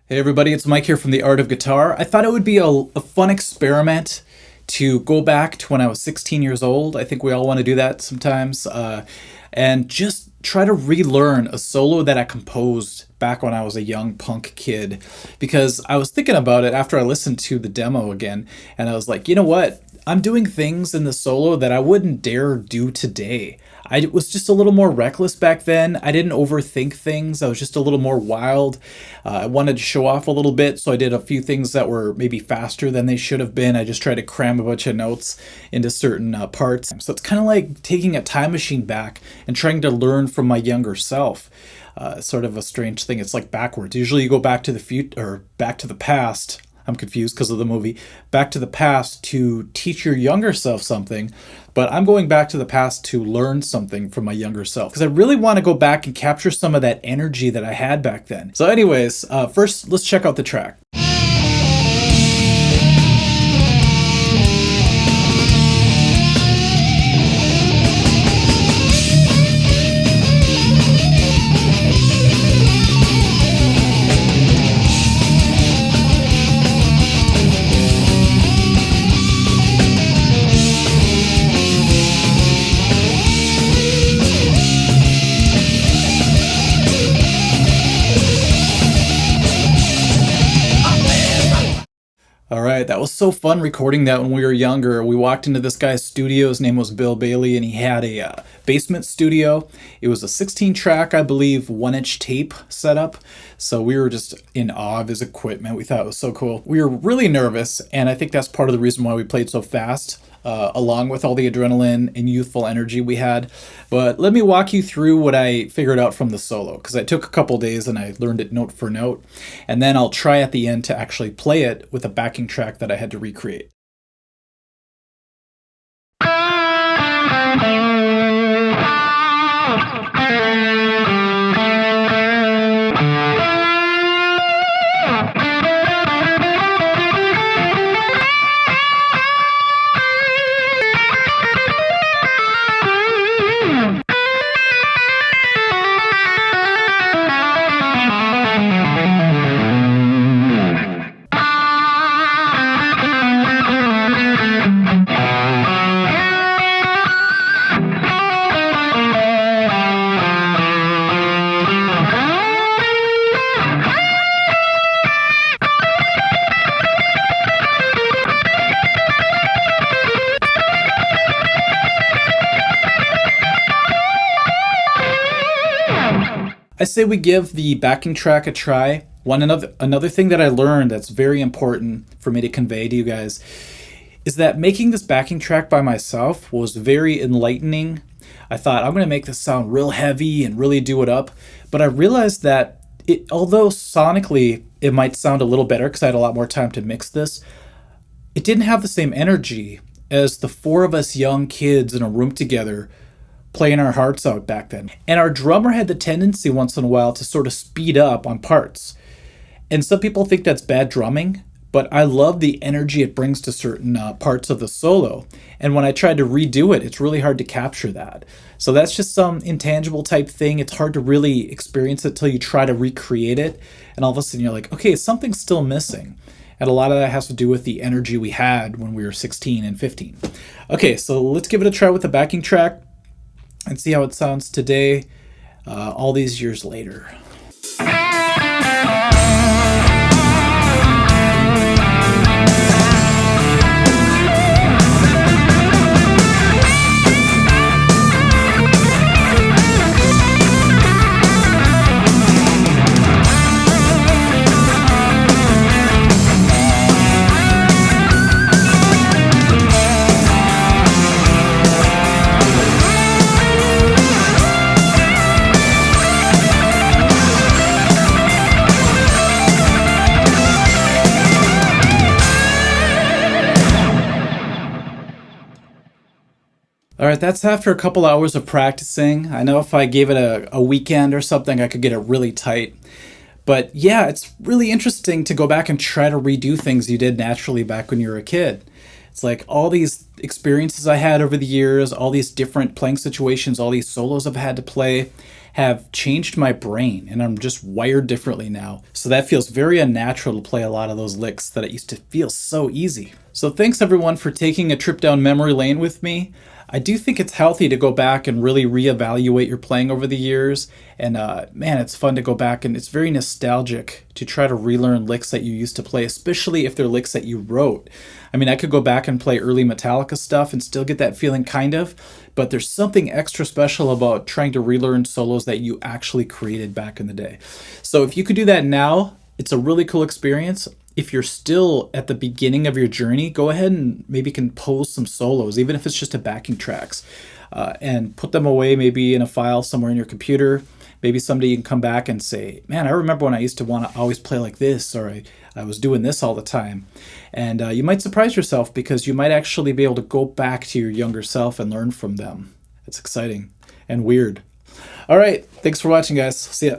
Hey everybody, it's Mike here from The Art of Guitar. I thought it would be a fun experiment to go back to when I was 16 years old. I think we all want to do that sometimes. And just try to relearn a solo that I composed back when I was a young punk kid. Because I was thinking about it after I listened to the demo again, and I was like, you know what? I'm doing things in the solo that I wouldn't dare do today. I was just a little more reckless back then. I didn't overthink things. I was just a little more wild. I wanted to show off a little bit, so I did a few things that were maybe faster than they should have been. I just tried to cram a bunch of notes into certain parts. So it's kind of like taking a time machine back and trying to learn from my younger self. Sort of a strange thing. It's like backwards. Usually you go back to the future or back to the past. I'm confused because of the movie. Back to the past to teach your younger self something, but I'm going back to the past to learn something from my younger self because I really want to go back and capture some of that energy that I had back then. So anyways, first let's check out the track. All right, that was so fun recording that when we were younger. We walked into this guy's studio. His name was Bill Bailey, and he had a basement studio. It was a 16-track, I believe, 1-inch tape setup. So we were just in awe of his equipment. We thought it was so cool. We were really nervous, and I think that's part of the reason why we played so fast. Along with all the adrenaline and youthful energy we had. But let me walk you through what I figured out from the solo, because I took a couple days and I learned it note for note. And then I'll try at the end to actually play it with a backing track that I had to recreate. I say we give the backing track a try. Another thing that I learned that's very important for me to convey to you guys is that making this backing track by myself was very enlightening. I thought I'm going to make this sound real heavy and really do it up, but I realized that although sonically it might sound a little better because I had a lot more time to mix this, it didn't have the same energy as the four of us young kids in a room together playing our hearts out back then. And our drummer had the tendency once in a while to sort of speed up on parts. And some people think that's bad drumming, but I love the energy it brings to certain parts of the solo. And when I tried to redo it, it's really hard to capture that. So that's just some intangible type thing. It's hard to really experience it till you try to recreate it. And all of a sudden you're like, okay, something's still missing. And a lot of that has to do with the energy we had when we were 16 and 15. Okay, so let's give it a try with the backing track and see how it sounds today, all these years later. All right, that's after a couple hours of practicing. I know if I gave it a weekend or something, I could get it really tight. But yeah, it's really interesting to go back and try to redo things you did naturally back when you were a kid. It's like all these experiences I had over the years, all these different playing situations, all these solos I've had to play have changed my brain, and I'm just wired differently now. So that feels very unnatural to play a lot of those licks that it used to feel so easy. So thanks everyone for taking a trip down memory lane with me. I do think it's healthy to go back and really reevaluate your playing over the years. And man, it's fun to go back, and it's very nostalgic to try to relearn licks that you used to play, especially if they're licks that you wrote. I mean, I could go back and play early Metallica stuff and still get that feeling kind of, but there's something extra special about trying to relearn solos that you actually created back in the day. So if you could do that now, it's a really cool experience. If you're still at the beginning of your journey, go ahead and maybe compose some solos, even if it's just a backing tracks, and put them away maybe in a file somewhere in your computer. Maybe someday you can come back and say, man, I remember when I used to want to always play like this, or I was doing this all the time. And you might surprise yourself because you might actually be able to go back to your younger self and learn from them. It's exciting and weird. All right. Thanks for watching, guys. See ya.